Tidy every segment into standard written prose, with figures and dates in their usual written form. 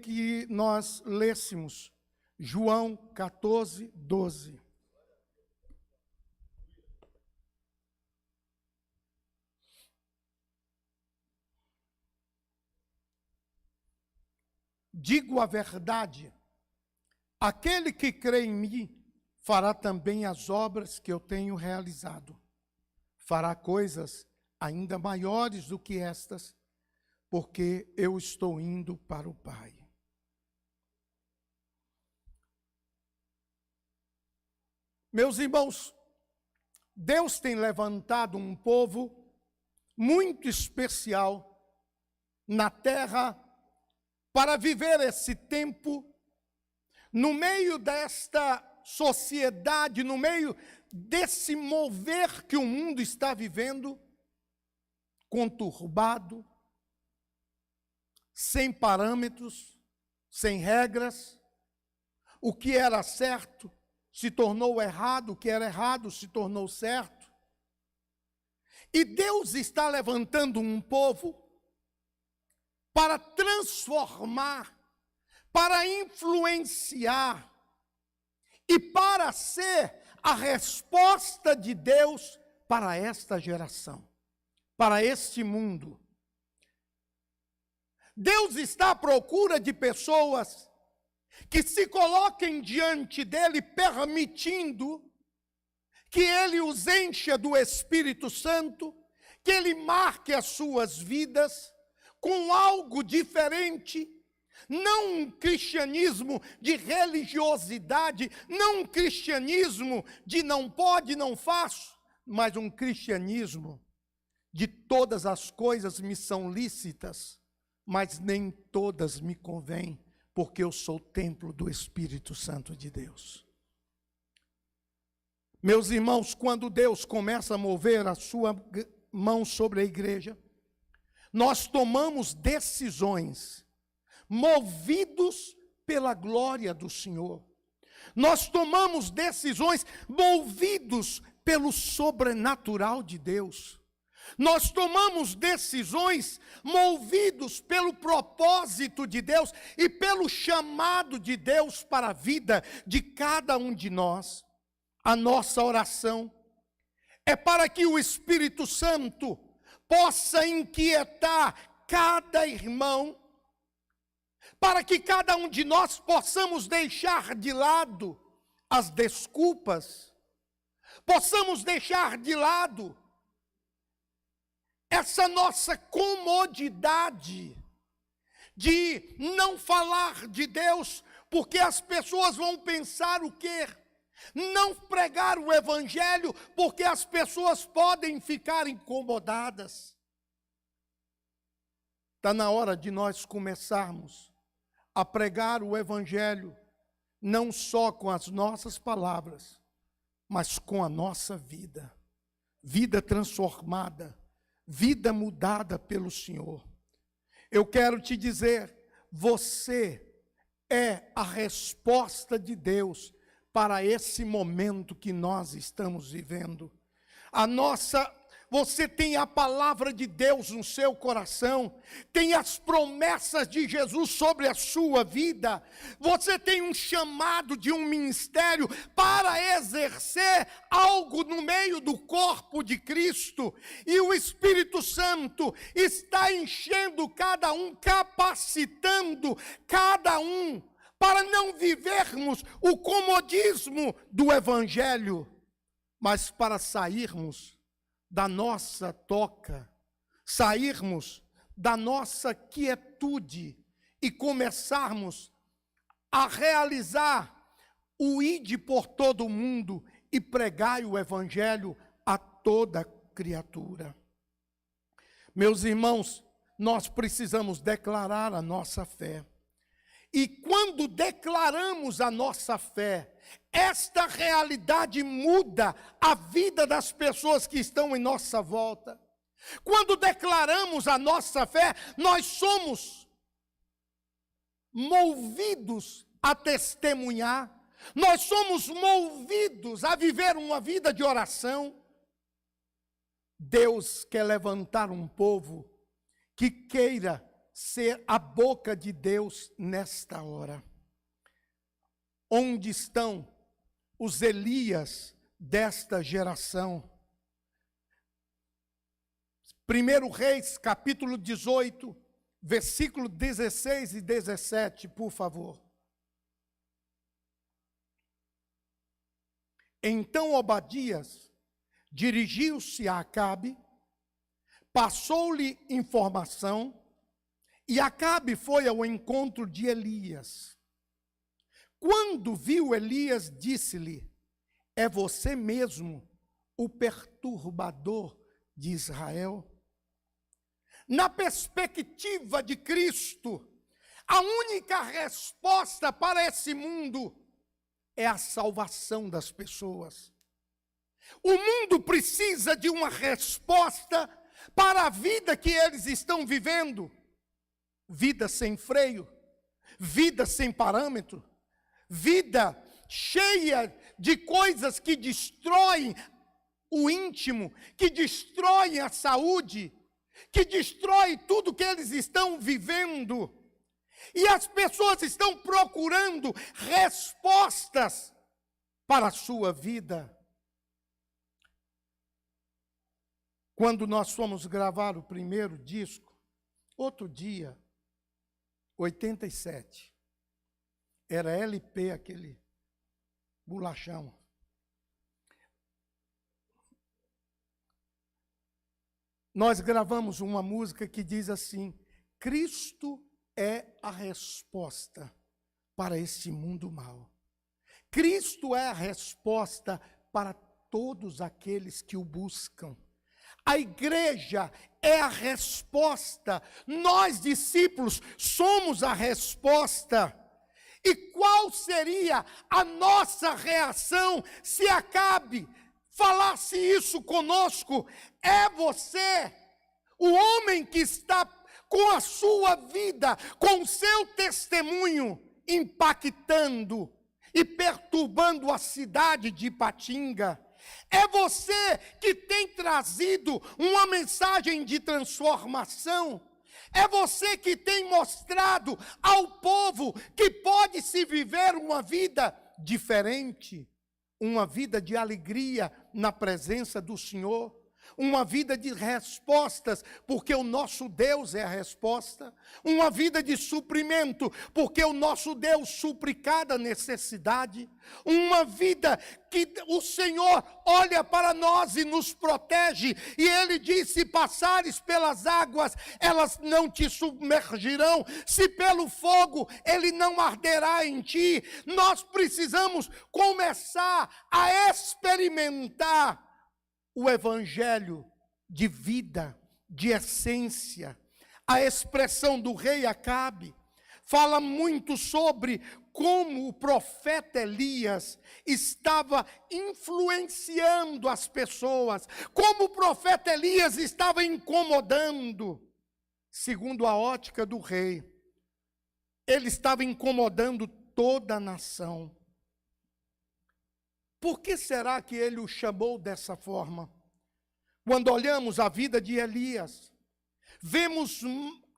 que nós lêssemos João 14, 12. Digo a verdade, aquele que crê em mim fará também as obras que eu tenho realizado. Fará coisas ainda maiores do que estas, porque eu estou indo para o Pai. Meus irmãos, Deus tem levantado um povo muito especial na terra para viver esse tempo, no meio desta sociedade, no meio desse mover que o mundo está vivendo, conturbado, sem parâmetros, sem regras. O que era certo se tornou errado, o que era errado se tornou certo. E Deus está levantando um povo para transformar, para influenciar e para ser a resposta de Deus para esta geração, para este mundo. Deus está à procura de pessoas que se coloquem diante dele, permitindo que ele os encha do Espírito Santo, que ele marque as suas vidas com algo diferente, não um cristianismo de religiosidade, não um cristianismo de não pode, não faço, mas um cristianismo de todas as coisas me são lícitas, mas nem todas me convêm, porque eu sou templo do Espírito Santo de Deus. Meus irmãos, quando Deus começa a mover a sua mão sobre a igreja, nós tomamos decisões movidos pela glória do Senhor. Nós tomamos decisões movidos pelo sobrenatural de Deus. Nós tomamos decisões movidos pelo propósito de Deus e pelo chamado de Deus para a vida de cada um de nós. A nossa oração é para que o Espírito Santo possa inquietar cada irmão, para que cada um de nós possamos deixar de lado as desculpas, possamos deixar de lado essa nossa comodidade de não falar de Deus, porque as pessoas vão pensar o quê? Não pregar o Evangelho, porque as pessoas podem ficar incomodadas. Está na hora de nós começarmos a pregar o Evangelho, não só com as nossas palavras, mas com a nossa vida. Vida transformada, vida mudada pelo Senhor. Eu quero te dizer, você é a resposta de Deus para esse momento que nós estamos vivendo. Você tem a palavra de Deus no seu coração, tem as promessas de Jesus sobre a sua vida, você tem um chamado de um ministério para exercer algo no meio do corpo de Cristo, e o Espírito Santo está enchendo cada um, capacitando cada um, para não vivermos o comodismo do Evangelho, mas para sairmos da nossa toca, sairmos da nossa quietude e começarmos a realizar o ide por todo o mundo e pregai o Evangelho a toda criatura. Meus irmãos, nós precisamos declarar a nossa fé. E quando declaramos a nossa fé, esta realidade muda a vida das pessoas que estão em nossa volta. Quando declaramos a nossa fé, nós somos movidos a testemunhar, nós somos movidos a viver uma vida de oração. Deus quer levantar um povo que queira ser a boca de Deus nesta hora. Onde estão os Elias desta geração? 1 Reis, capítulo 18, versículo 16 e 17, por favor. Então Obadias dirigiu-se a Acabe, passou-lhe informação, e Acabe foi ao encontro de Elias. Quando viu Elias, disse-lhe: é você mesmo o perturbador de Israel? Na perspectiva de Cristo, a única resposta para esse mundo é a salvação das pessoas. O mundo precisa de uma resposta para a vida que eles estão vivendo. Vida sem freio, vida sem parâmetro, vida cheia de coisas que destroem o íntimo, que destroem a saúde, que destrói tudo que eles estão vivendo. E as pessoas estão procurando respostas para a sua vida. Quando nós fomos gravar o primeiro disco, outro dia, 87, era LP, aquele bolachão. Nós gravamos uma música que diz assim: Cristo é a resposta para este mundo mau. Cristo é a resposta para todos aqueles que o buscam. A igreja é a resposta. Nós, discípulos, somos a resposta. E qual seria a nossa reação se Acabe falasse isso conosco? É você, o homem que está com a sua vida, com o seu testemunho, impactando e perturbando a cidade de Ipatinga. É você que tem trazido uma mensagem de transformação. É você que tem mostrado ao povo que pode se viver uma vida diferente, uma vida de alegria na presença do Senhor, uma vida de respostas, porque o nosso Deus é a resposta, uma vida de suprimento, porque o nosso Deus supre cada necessidade, uma vida que o Senhor olha para nós e nos protege, e Ele diz: se passares pelas águas, elas não te submergirão, se pelo fogo, ele não arderá em ti. Nós precisamos começar a experimentar o evangelho de vida, de essência. A expressão do rei Acabe fala muito sobre como o profeta Elias estava influenciando as pessoas, como o profeta Elias estava incomodando. Segundo a ótica do rei, ele estava incomodando toda a nação. Por que será que ele o chamou dessa forma? Quando olhamos a vida de Elias, vemos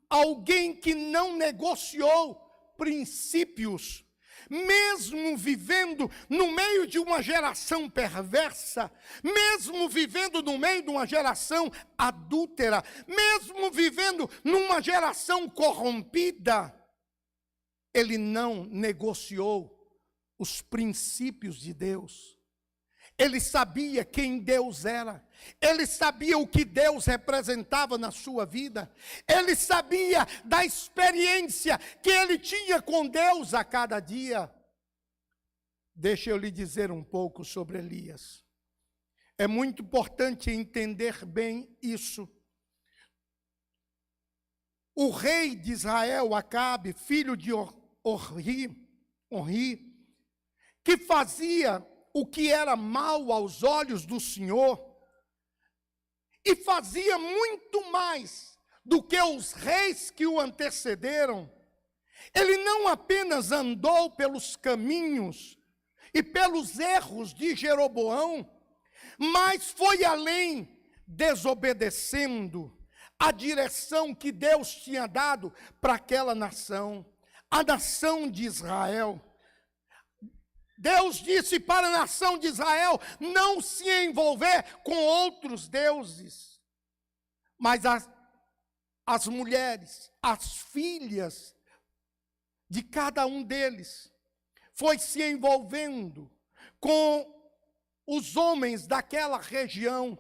alguém que não negociou princípios, mesmo vivendo no meio de uma geração perversa, mesmo vivendo no meio de uma geração adúltera, mesmo vivendo numa geração corrompida, ele não negociou os princípios de Deus. Ele sabia quem Deus era. Ele sabia o que Deus representava na sua vida. Ele sabia da experiência que ele tinha com Deus a cada dia. Deixa eu lhe dizer um pouco sobre Elias. É muito importante entender bem isso. O rei de Israel, Acabe, filho de Onri, que fazia o que era mal aos olhos do Senhor, e fazia muito mais do que os reis que o antecederam. Ele não apenas andou pelos caminhos e pelos erros de Jeroboão, mas foi além, desobedecendo, a direção que Deus tinha dado para aquela nação, a nação de Israel. Deus disse para a nação de Israel não se envolver com outros deuses, mas as mulheres, as filhas de cada um deles, foi se envolvendo com os homens daquela região.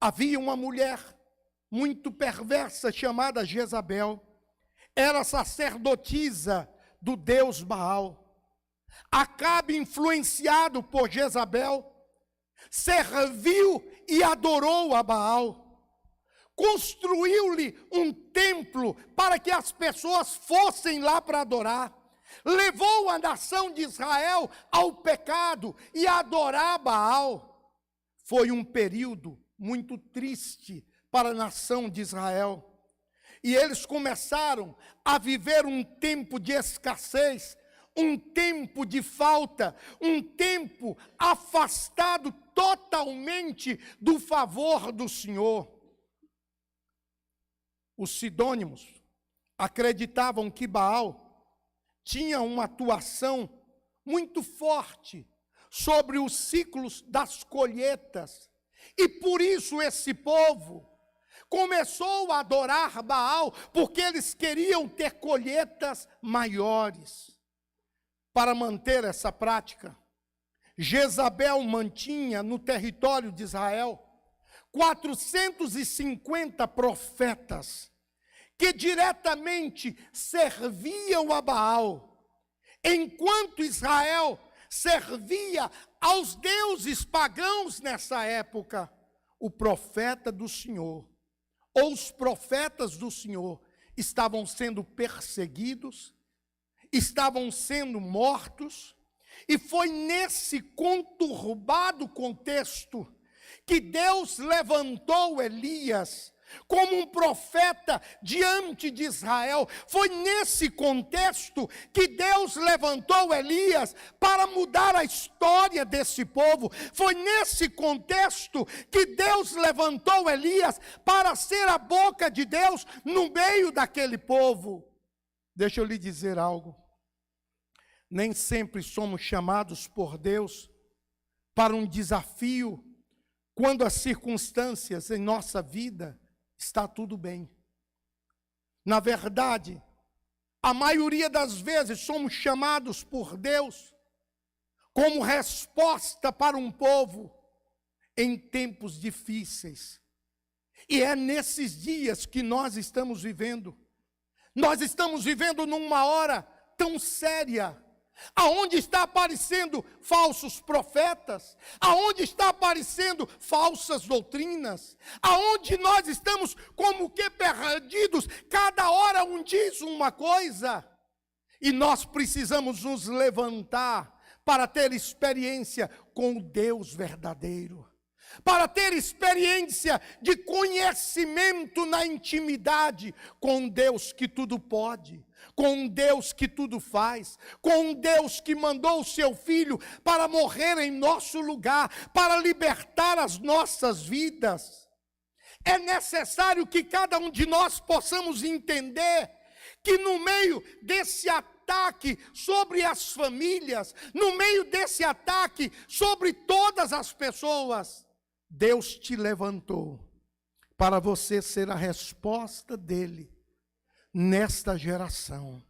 Havia uma mulher muito perversa chamada Jezabel, era sacerdotisa do deus Baal. Acabe, influenciado por Jezabel, serviu e adorou a Baal. Construiu-lhe um templo para que as pessoas fossem lá para adorar. Levou a nação de Israel ao pecado e a adorar Baal. Foi um período muito triste para a nação de Israel. E eles começaram a viver um tempo de escassez, um tempo de falta, um tempo afastado totalmente do favor do Senhor. Os sidônimos acreditavam que Baal tinha uma atuação muito forte sobre os ciclos das colheitas. E por isso esse povo começou a adorar Baal, porque eles queriam ter colheitas maiores. Para manter essa prática, Jezabel mantinha no território de Israel 450 profetas que diretamente serviam a Baal, enquanto Israel servia aos deuses pagãos nessa época. O profeta do Senhor, ou os profetas do Senhor, estavam sendo perseguidos, estavam sendo mortos, e foi nesse conturbado contexto que Deus levantou Elias como um profeta diante de Israel. Foi nesse contexto que Deus levantou Elias para mudar a história desse povo. Foi nesse contexto que Deus levantou Elias para ser a boca de Deus no meio daquele povo. Deixa eu lhe dizer algo. Nem sempre somos chamados por Deus para um desafio quando as circunstâncias em nossa vida está tudo bem. Na verdade, a maioria das vezes somos chamados por Deus como resposta para um povo em tempos difíceis. E é nesses dias que nós estamos vivendo. Nós estamos vivendo numa hora tão séria, aonde está aparecendo falsos profetas, aonde está aparecendo falsas doutrinas, aonde nós estamos como que perdidos, cada hora um diz uma coisa, e nós precisamos nos levantar para ter experiência com o Deus verdadeiro, para ter experiência de conhecimento na intimidade com um Deus que tudo pode, com um Deus que tudo faz, com um Deus que mandou o seu Filho para morrer em nosso lugar, para libertar as nossas vidas. É necessário que cada um de nós possamos entender que no meio desse ataque sobre as famílias, no meio desse ataque sobre todas as pessoas, Deus te levantou para você ser a resposta dele nesta geração.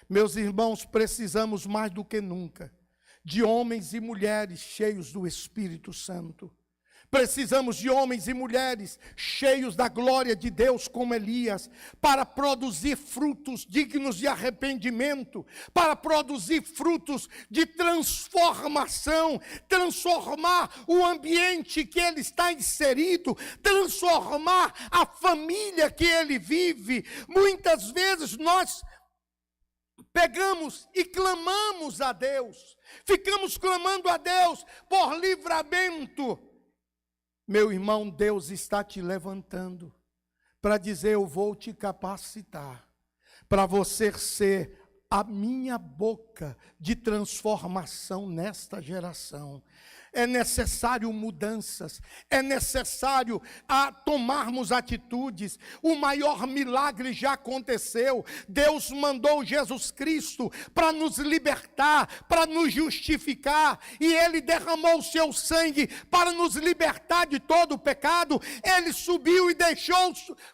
Meus irmãos, precisamos mais do que nunca de homens e mulheres cheios do Espírito Santo. Precisamos de homens e mulheres cheios da glória de Deus como Elias, para produzir frutos dignos de arrependimento, para produzir frutos de transformação, transformar o ambiente que ele está inserido, transformar a família que ele vive. Muitas vezes nós pegamos e clamamos a Deus, ficamos clamando a Deus por livramento. Meu irmão, Deus está te levantando para dizer: eu vou te capacitar para você ser a minha boca de transformação nesta geração. É necessário mudanças, é necessário tomarmos atitudes. O maior milagre já aconteceu. Deus mandou Jesus Cristo para nos libertar, para nos justificar, e Ele derramou o seu sangue para nos libertar de todo o pecado. Ele subiu e deixou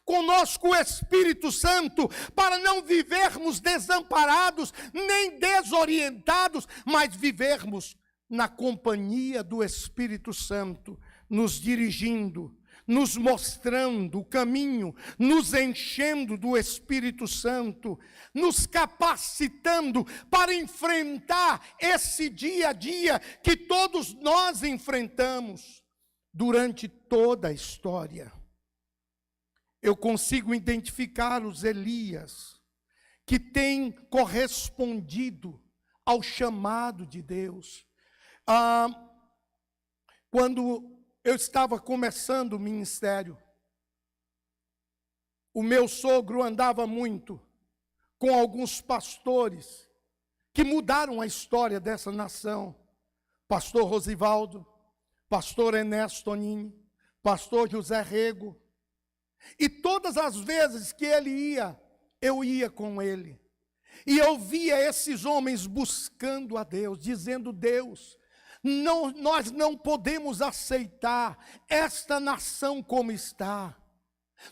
conosco o Espírito Santo para não vivermos desamparados, nem desorientados, mas vivermos na companhia do Espírito Santo, nos dirigindo, nos mostrando o caminho, nos enchendo do Espírito Santo, nos capacitando para enfrentar esse dia a dia que todos nós enfrentamos durante toda a história. Eu consigo identificar os Elias que têm correspondido ao chamado de Deus. Quando eu estava começando o ministério, o meu sogro andava muito com alguns pastores que mudaram a história dessa nação. Pastor Rosivaldo, pastor Ernesto Tonini, pastor José Rego. E todas as vezes que ele ia, eu ia com ele. E eu via esses homens buscando a Deus, dizendo: Deus, nós não podemos aceitar esta nação como está.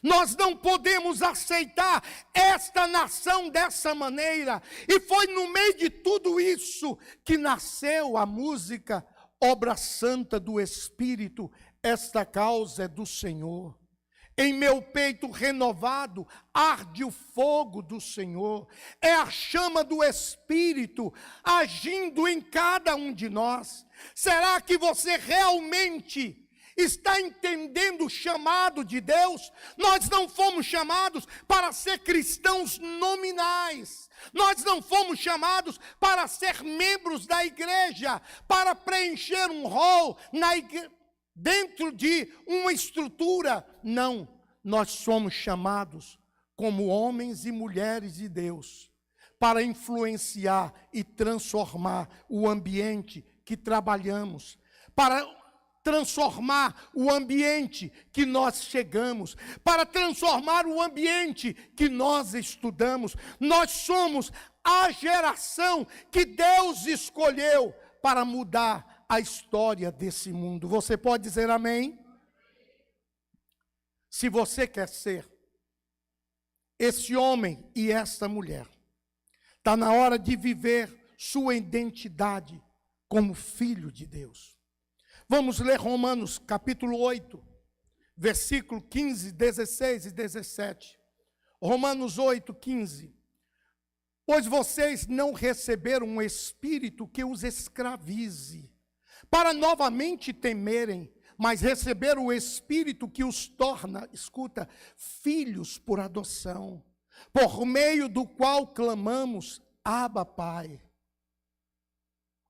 Nós não podemos aceitar esta nação dessa maneira. E foi no meio de tudo isso que nasceu a música Obra Santa do Espírito, esta causa é do Senhor. Em meu peito renovado arde o fogo do Senhor. É a chama do Espírito agindo em cada um de nós. Será que você realmente está entendendo o chamado de Deus? Nós não fomos chamados para ser cristãos nominais. Nós não fomos chamados para ser membros da igreja, para preencher um rol na igreja, dentro de uma estrutura. Não, nós somos chamados como homens e mulheres de Deus para influenciar e transformar o ambiente que trabalhamos, para transformar o ambiente que nós chegamos, para transformar o ambiente que nós estudamos. Nós somos a geração que Deus escolheu para mudar a história desse mundo. Você pode dizer amém? Se você quer ser esse homem e essa mulher, está na hora de viver sua identidade como filho de Deus. Vamos ler Romanos capítulo 8, versículo 15, 16 e 17. Romanos 8, 15. Pois vocês não receberam um espírito que os escravize, para novamente temerem, mas receberam o Espírito que os torna, escuta, filhos por adoção, por meio do qual clamamos, Abba, Pai.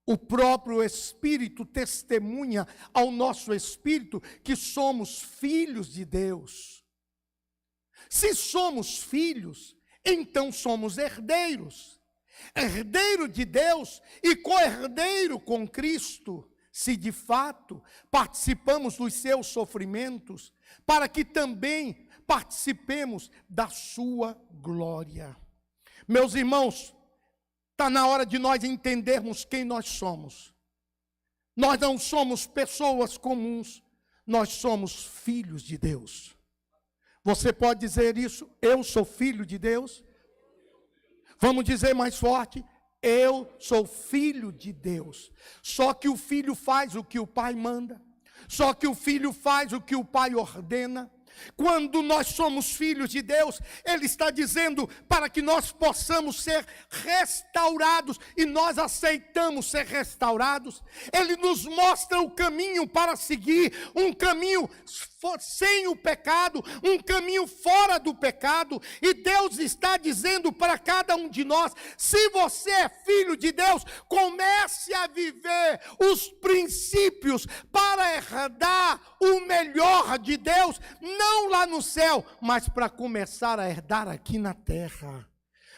O próprio Espírito testemunha ao nosso espírito que somos filhos de Deus. Se somos filhos, então somos herdeiros. Herdeiro de Deus e co-herdeiro com Cristo, se de fato participamos dos seus sofrimentos, para que também participemos da sua glória. Meus irmãos, está na hora de nós entendermos quem nós somos. Nós não somos pessoas comuns, nós somos filhos de Deus. Você pode dizer isso? Eu sou filho de Deus? Vamos dizer mais forte: eu sou filho de Deus. Só que o filho faz o que o pai manda. Só que o filho faz o que o pai ordena. Quando nós somos filhos de Deus, Ele está dizendo para que nós possamos ser restaurados, e nós aceitamos ser restaurados. Ele nos mostra o caminho para seguir, um caminho sem o pecado, um caminho fora do pecado, e Deus está dizendo para cada um de nós: se você é filho de Deus, comece a viver os princípios para herdar o melhor de Deus, não lá no céu, mas para começar a herdar aqui na terra.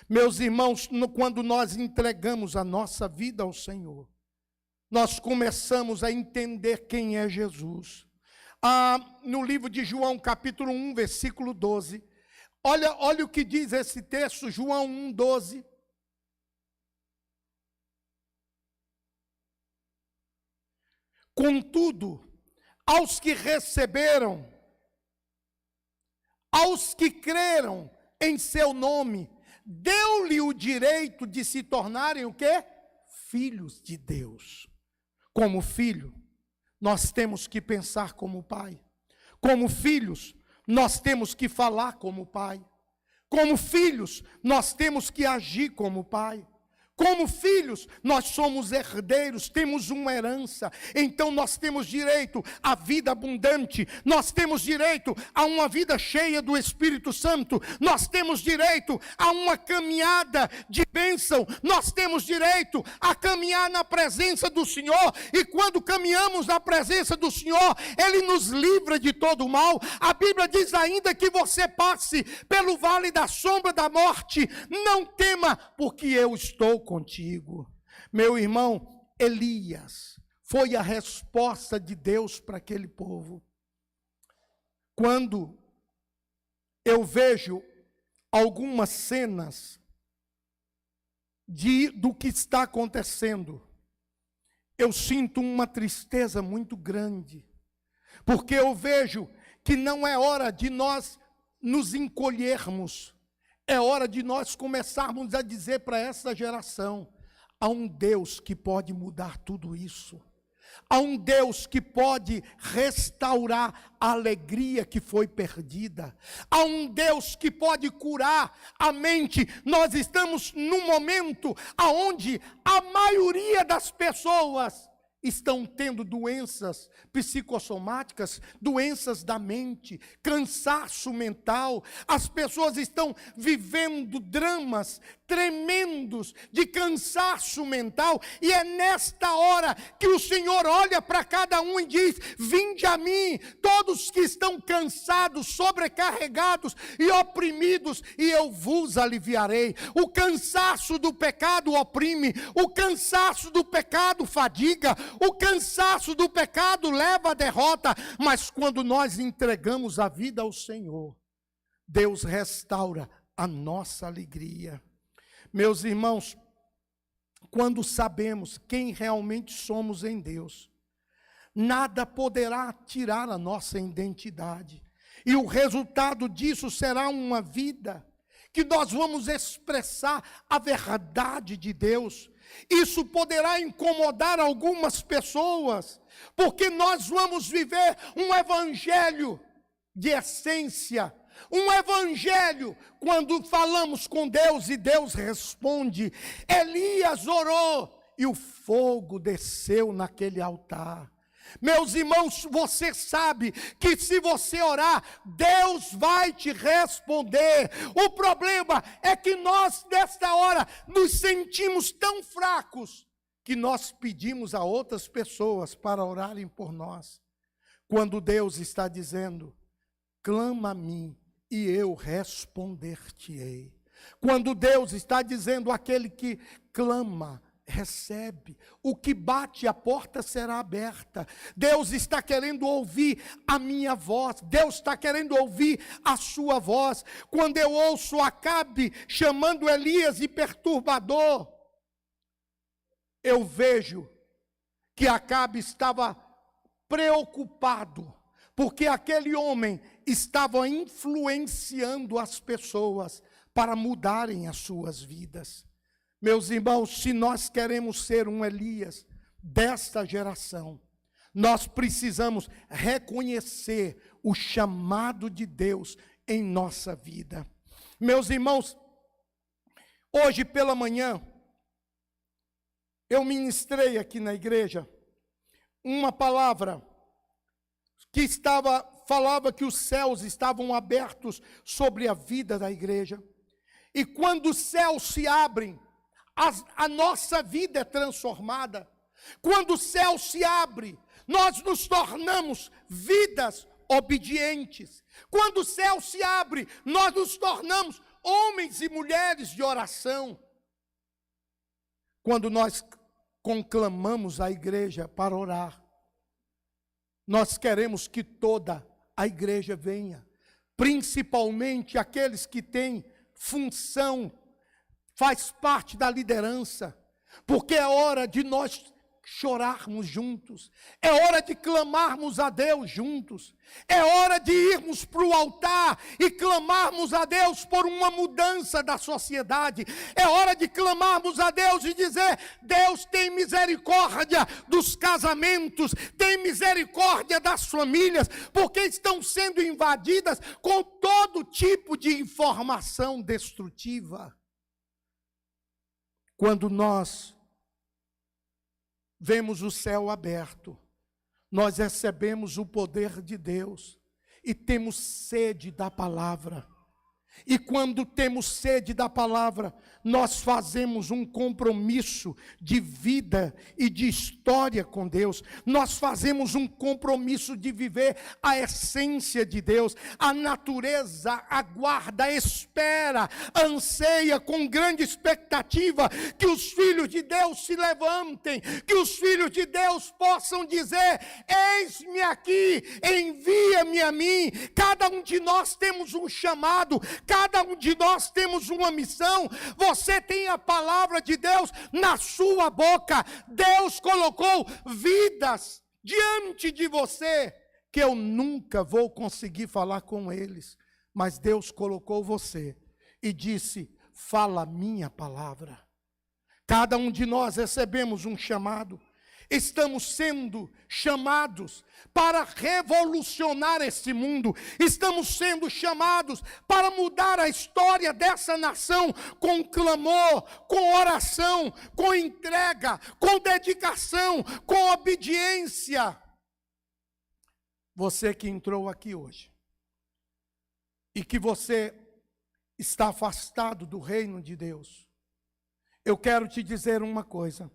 Meus irmãos, quando nós entregamos a nossa vida ao Senhor, nós começamos a entender quem é Jesus. No livro de João, capítulo 1, versículo 12. Olha o que diz esse texto, João 1, 12. Contudo, aos que receberam, aos que creram em seu nome, deu-lhe o direito de se tornarem o quê? Filhos de Deus. Como filho, nós temos que pensar como pai. Como filhos, nós temos que falar como pai. Como filhos, nós temos que agir como pai. Como filhos, nós somos herdeiros, temos uma herança, então nós temos direito à vida abundante, nós temos direito a uma vida cheia do Espírito Santo, nós temos direito a uma caminhada de bênção, nós temos direito a caminhar na presença do Senhor, e quando caminhamos na presença do Senhor, Ele nos livra de todo o mal. A Bíblia diz ainda que você passe pelo vale da sombra da morte, não tema, porque eu estou contigo. Meu irmão, Elias foi a resposta de Deus para aquele povo. Quando eu vejo algumas cenas do que está acontecendo, eu sinto uma tristeza muito grande, porque eu vejo que não é hora de nós nos encolhermos. É hora de nós começarmos a dizer para essa geração: há um Deus que pode mudar tudo isso. Há um Deus que pode restaurar a alegria que foi perdida. Há um Deus que pode curar a mente. Nós estamos num momento onde a maioria das pessoas estão tendo doenças psicossomáticas, doenças da mente, cansaço mental. As pessoas estão vivendo dramas tremendos de cansaço mental, e é nesta hora que o Senhor olha para cada um e diz: vinde a mim, todos que estão cansados, sobrecarregados e oprimidos, e eu vos aliviarei. O cansaço do pecado oprime, o cansaço do pecado fadiga, o cansaço do pecado leva à derrota, mas quando nós entregamos a vida ao Senhor, Deus restaura a nossa alegria. Meus irmãos, quando sabemos quem realmente somos em Deus, nada poderá tirar a nossa identidade, e o resultado disso será uma vida que nós vamos expressar a verdade de Deus. Isso poderá incomodar algumas pessoas, porque nós vamos viver um evangelho de essência, um evangelho quando falamos com Deus e Deus responde. Elias orou e o fogo desceu naquele altar. Meus irmãos, você sabe que se você orar, Deus vai te responder. O problema é que nós, nesta hora, nos sentimos tão fracos que nós pedimos a outras pessoas para orarem por nós, quando Deus está dizendo: clama a mim e eu responder-te-ei. Quando Deus está dizendo: aquele que clama, recebe. O que bate, a porta será aberta. Deus está querendo ouvir a minha voz. Deus está querendo ouvir a sua voz. Quando eu ouço Acabe chamando Elias de perturbador, eu vejo que Acabe estava preocupado, porque aquele homem estava influenciando as pessoas para mudarem as suas vidas. Meus irmãos, se nós queremos ser um Elias desta geração, nós precisamos reconhecer o chamado de Deus em nossa vida. Meus irmãos, hoje pela manhã, eu ministrei aqui na igreja uma palavra que falava que os céus estavam abertos sobre a vida da igreja. E quando os céus se abrem, a nossa vida é transformada. Quando o céu se abre, nós nos tornamos vidas obedientes. Quando o céu se abre, nós nos tornamos homens e mulheres de oração. Quando nós conclamamos a igreja para orar. Nós queremos que toda a igreja venha, principalmente aqueles que têm função, faz parte da liderança, porque é hora de nós chorarmos juntos, é hora de clamarmos a Deus juntos, é hora de irmos para o altar e clamarmos a Deus por uma mudança da sociedade, é hora de clamarmos a Deus e dizer: Deus, tem misericórdia dos casamentos, tem misericórdia das famílias, porque estão sendo invadidas com todo tipo de informação destrutiva. Quando nós vemos o céu aberto, nós recebemos o poder de Deus e temos sede da palavra. E quando temos sede da palavra, nós fazemos um compromisso de vida e de história com Deus. Nós fazemos um compromisso de viver a essência de Deus. A natureza aguarda, espera, anseia com grande expectativa que os filhos de Deus se levantem, que os filhos de Deus possam dizer: eis-me aqui, envia-me a mim. Cada um de nós temos um chamado, cada um de nós temos uma missão. Você tem a palavra de Deus na sua boca. Deus colocou vidas diante de você que eu nunca vou conseguir falar com eles, mas Deus colocou você e disse: fala a minha palavra. Cada um de nós recebemos um chamado. Estamos sendo chamados para revolucionar esse mundo. Estamos sendo chamados para mudar a história dessa nação com clamor, com oração, com entrega, com dedicação, com obediência. Você que entrou aqui hoje e que você está afastado do reino de Deus, eu quero te dizer uma coisa.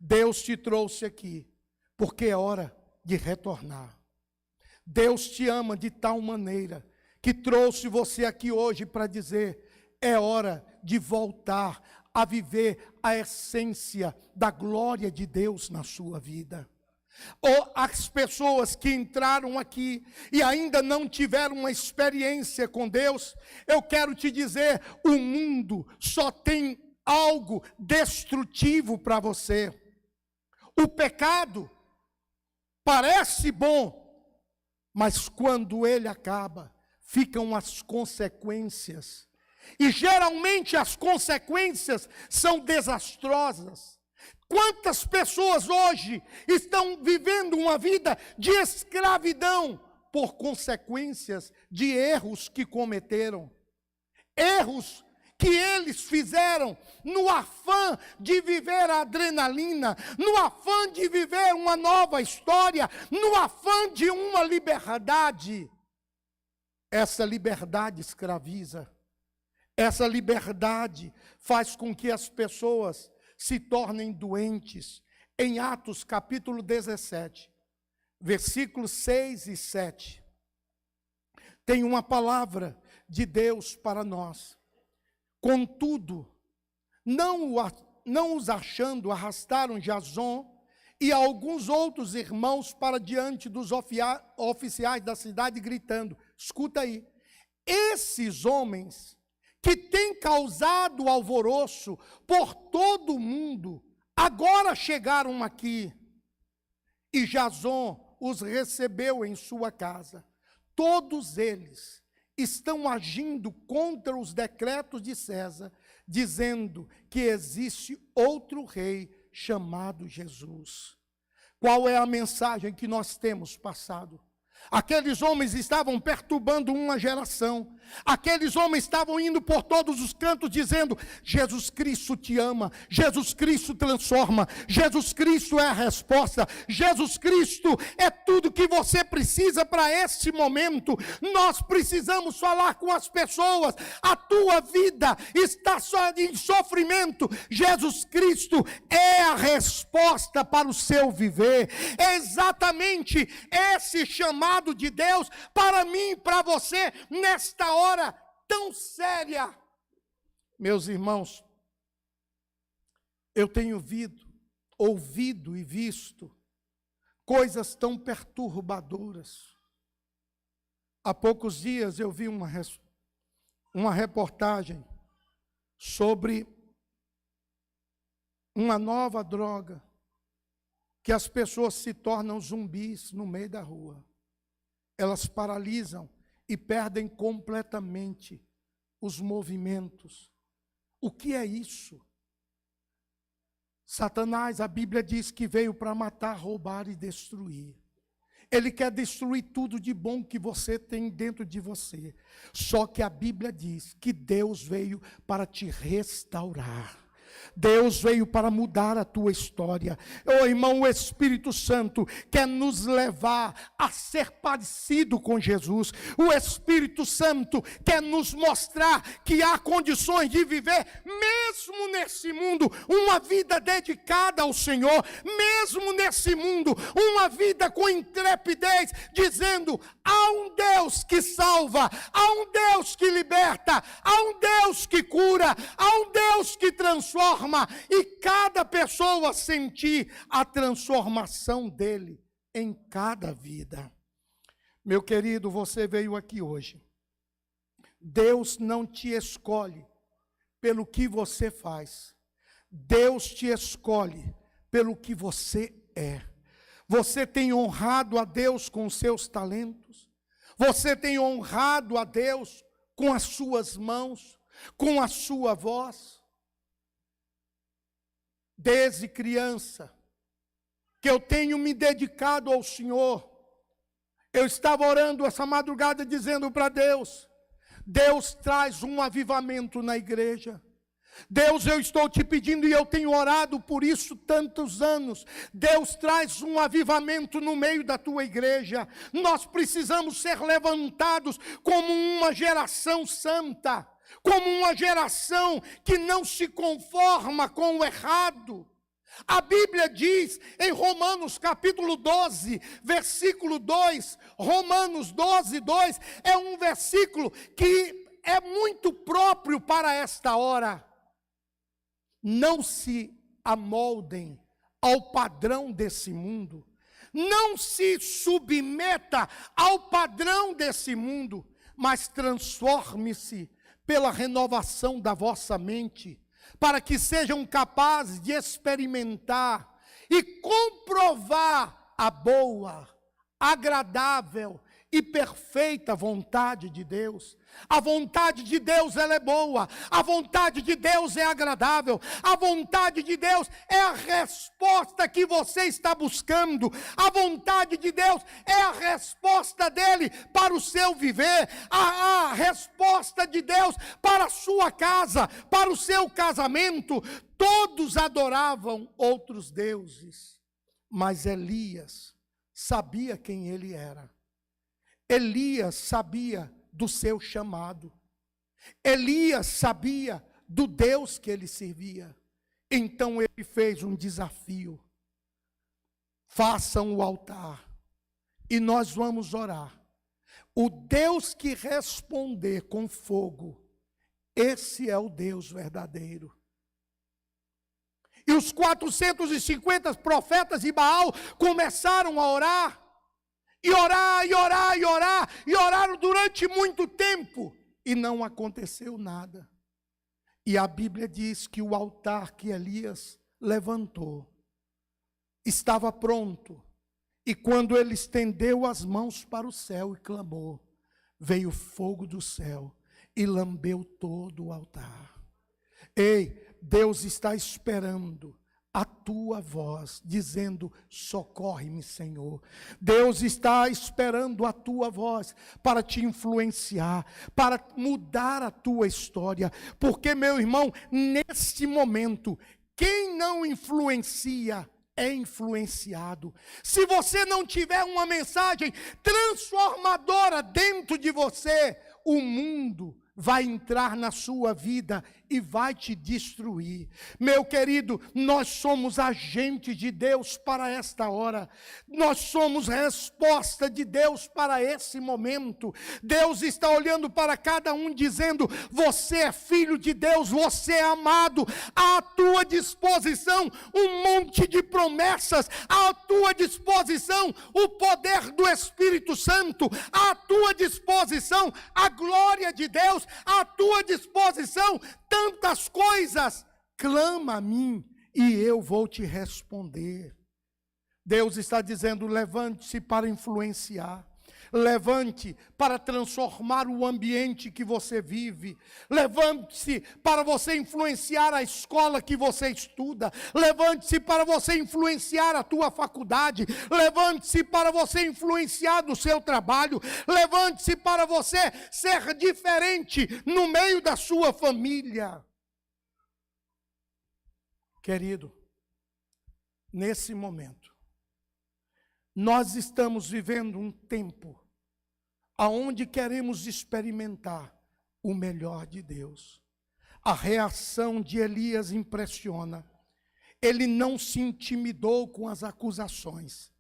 Deus te trouxe aqui porque é hora de retornar. Deus te ama de tal maneira que trouxe você aqui hoje para dizer: é hora de voltar a viver a essência da glória de Deus na sua vida. Ou as pessoas que entraram aqui e ainda não tiveram uma experiência com Deus, eu quero te dizer: o mundo só tem algo destrutivo para você. O pecado parece bom, mas quando ele acaba, ficam as consequências. E geralmente as consequências são desastrosas. Quantas pessoas hoje estão vivendo uma vida de escravidão por consequências de erros que cometeram? Erros que eles fizeram no afã de viver a adrenalina, no afã de viver uma nova história, no afã de uma liberdade. Essa liberdade escraviza. Essa liberdade faz com que as pessoas se tornem doentes. Em Atos capítulo 17, versículos 6 e 7, tem uma palavra de Deus para nós. Contudo, não os achando, arrastaram Jason e alguns outros irmãos para diante dos oficiais da cidade, gritando: escuta aí, esses homens que têm causado alvoroço por todo o mundo, agora chegaram aqui. E Jason os recebeu em sua casa. Todos eles estão agindo contra os decretos de César, dizendo que existe outro rei chamado Jesus. Qual é a mensagem que nós temos passado? Aqueles homens estavam perturbando uma geração. Aqueles homens estavam indo por todos os cantos dizendo: Jesus Cristo te ama, Jesus Cristo transforma, Jesus Cristo é a resposta, Jesus Cristo é tudo que você precisa para esse momento. Nós precisamos falar com as pessoas: a tua vida está só em sofrimento, Jesus Cristo é a resposta para o seu viver. É exatamente esse chamado de Deus para mim e para você nesta hora tão séria. Meus irmãos, eu tenho ouvido e visto coisas tão perturbadoras. Há poucos dias eu vi uma reportagem sobre uma nova droga, que as pessoas se tornam zumbis no meio da rua. Elas paralisam e perdem completamente os movimentos. O que é isso? Satanás, a Bíblia diz que veio para matar, roubar e destruir. Ele quer destruir tudo de bom que você tem dentro de você. Só que a Bíblia diz que Deus veio para te restaurar. Deus veio para mudar a tua história. Oh, irmão, o Espírito Santo quer nos levar a ser parecido com Jesus. O Espírito Santo quer nos mostrar que há condições de viver, mesmo nesse mundo, uma vida dedicada ao Senhor, mesmo nesse mundo, uma vida com intrepidez, dizendo: há um Deus que salva, há um Deus que liberta, há um Deus que cura, há um Deus que transforma, e cada pessoa sentir a transformação dele em cada vida. Meu querido, você veio aqui hoje. Deus não te escolhe pelo que você faz. Deus te escolhe pelo que você é. Você tem honrado a Deus com seus talentos. Você tem honrado a Deus com as suas mãos, com a sua voz. Desde criança, que eu tenho me dedicado ao Senhor. Eu estava orando essa madrugada dizendo para Deus: Deus, traz um avivamento na igreja. Deus, eu estou te pedindo e eu tenho orado por isso tantos anos. Deus, traz um avivamento no meio da tua igreja. Nós precisamos ser levantados como uma geração santa, como uma geração que não se conforma com o errado. A Bíblia diz em Romanos capítulo 12, versículo 2, Romanos 12, 2, é um versículo que é muito próprio para esta hora. Não se amoldem ao padrão desse mundo, não se submeta ao padrão desse mundo, mas transforme-se pela renovação da vossa mente, para que sejam capazes de experimentar e comprovar a boa, agradável e perfeita vontade de Deus. A vontade de Deus, ela é boa, a vontade de Deus é agradável, a vontade de Deus é a resposta que você está buscando, a vontade de Deus é a resposta dele para o seu viver, a resposta de Deus para a sua casa, para o seu casamento. Todos adoravam outros deuses, mas Elias sabia quem ele era. Elias sabia do seu chamado. Elias sabia do Deus que ele servia. Então ele fez um desafio: façam o altar e nós vamos orar. O Deus que responder com fogo, esse é o Deus verdadeiro. E os 450 profetas de Baal começaram a orar. E orar, e orar, e orar, e oraram durante muito tempo, e não aconteceu nada. E a Bíblia diz que o altar que Elias levantou estava pronto, e quando ele estendeu as mãos para o céu e clamou, veio fogo do céu e lambeu todo o altar. Ei, Deus está esperando a tua voz, dizendo: socorre-me, Senhor. Deus está esperando a tua voz para te influenciar, para mudar a tua história. Porque, meu irmão, neste momento, quem não influencia é influenciado. Se você não tiver uma mensagem transformadora dentro de você, o mundo vai entrar na sua vida e vai te destruir. Meu querido, nós somos agentes de Deus para esta hora. Nós somos resposta de Deus para esse momento. Deus está olhando para cada um dizendo: você é filho de Deus, você é amado. À tua disposição um monte de promessas, à tua disposição o poder do Espírito Santo, à tua disposição a glória de Deus, à tua disposição tantas coisas. Clama a mim e eu vou te responder. Deus está dizendo: levante-se para influenciar. Levante para transformar o ambiente que você vive. Levante-se para você influenciar a escola que você estuda. Levante-se para você influenciar a tua faculdade. Levante-se para você influenciar no seu trabalho. Levante-se para você ser diferente no meio da sua família. Querido, nesse momento, nós estamos vivendo um tempo aonde queremos experimentar o melhor de Deus. A reação de Elias impressiona. Ele não se intimidou com as acusações.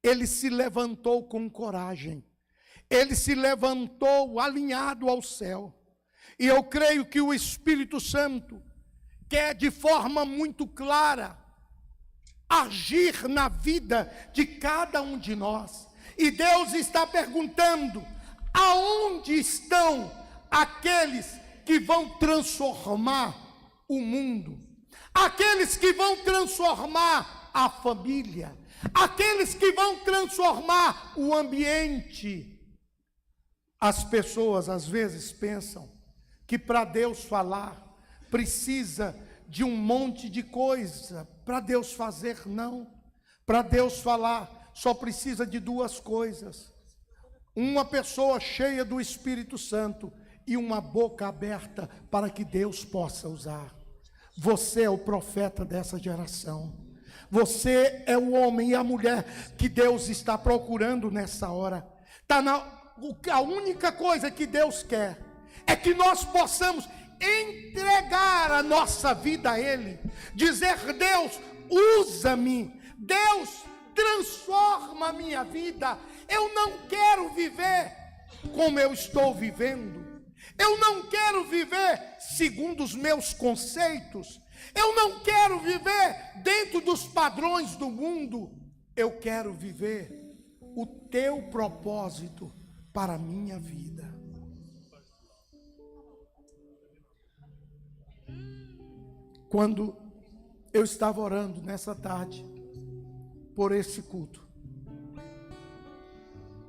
Ele se levantou com coragem. Ele se levantou alinhado ao céu. E eu creio que o Espírito Santo quer de forma muito clara agir na vida de cada um de nós. E Deus está perguntando: aonde estão aqueles que vão transformar o mundo? Aqueles que vão transformar a família? Aqueles que vão transformar o ambiente? As pessoas às vezes pensam que para Deus falar precisa de um monte de coisa para Deus fazer. Não. Para Deus falar só precisa de duas coisas: uma pessoa cheia do Espírito Santo e uma boca aberta para que Deus possa usar. Você é o profeta dessa geração. Você é o homem e a mulher que Deus está procurando nessa hora. A única coisa que Deus quer é que nós possamos entregar a nossa vida a Ele. Dizer: Deus, usa-me. Deus, transforma a minha vida. Eu não quero viver como eu estou vivendo. Eu não quero viver segundo os meus conceitos. Eu não quero viver dentro dos padrões do mundo. Eu quero viver o teu propósito para a minha vida. Quando eu estava orando nessa tarde por esse culto,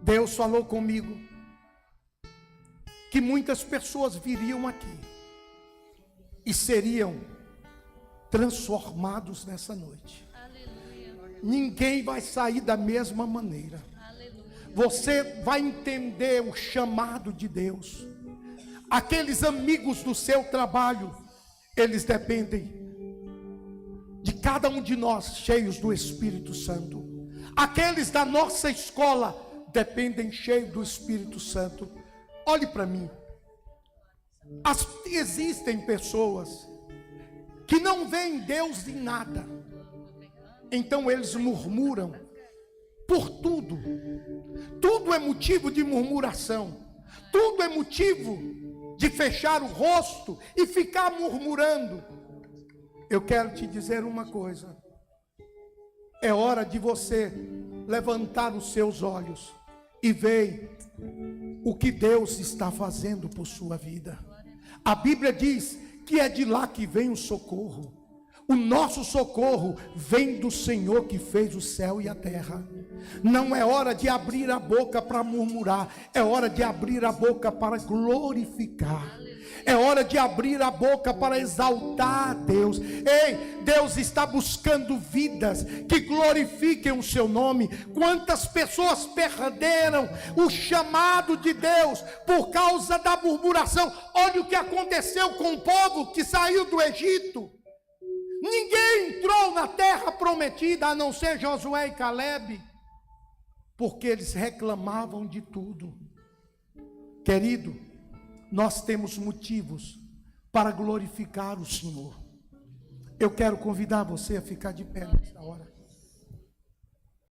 Deus falou comigo que muitas pessoas viriam aqui e seriam transformados nessa noite. Aleluia. Ninguém vai sair da mesma maneira. Aleluia. Você vai entender o chamado de Deus. Aqueles amigos do seu trabalho, eles dependem de cada um de nós cheios do Espírito Santo. Aqueles da nossa escola dependem cheios do Espírito Santo. Olhe para mim. Existem pessoas que não veem Deus em nada. Então eles murmuram por tudo. Tudo é motivo de murmuração. Tudo é motivo de fechar o rosto e ficar murmurando. Eu quero te dizer uma coisa: é hora de você levantar os seus olhos e ver o que Deus está fazendo por sua vida. A Bíblia diz que é de lá que vem o socorro. O nosso socorro vem do Senhor que fez o céu e a terra. Não é hora de abrir a boca para murmurar, é hora de abrir a boca para glorificar. É hora de abrir a boca para exaltar a Deus. Ei, Deus está buscando vidas que glorifiquem o seu nome. Quantas pessoas perderam o chamado de Deus por causa da murmuração? Olha o que aconteceu com o povo que saiu do Egito. Ninguém entrou na terra prometida, a não ser Josué e Calebe, porque eles reclamavam de tudo. Querido, nós temos motivos para glorificar o Senhor. Eu quero convidar você a ficar de pé nesta hora.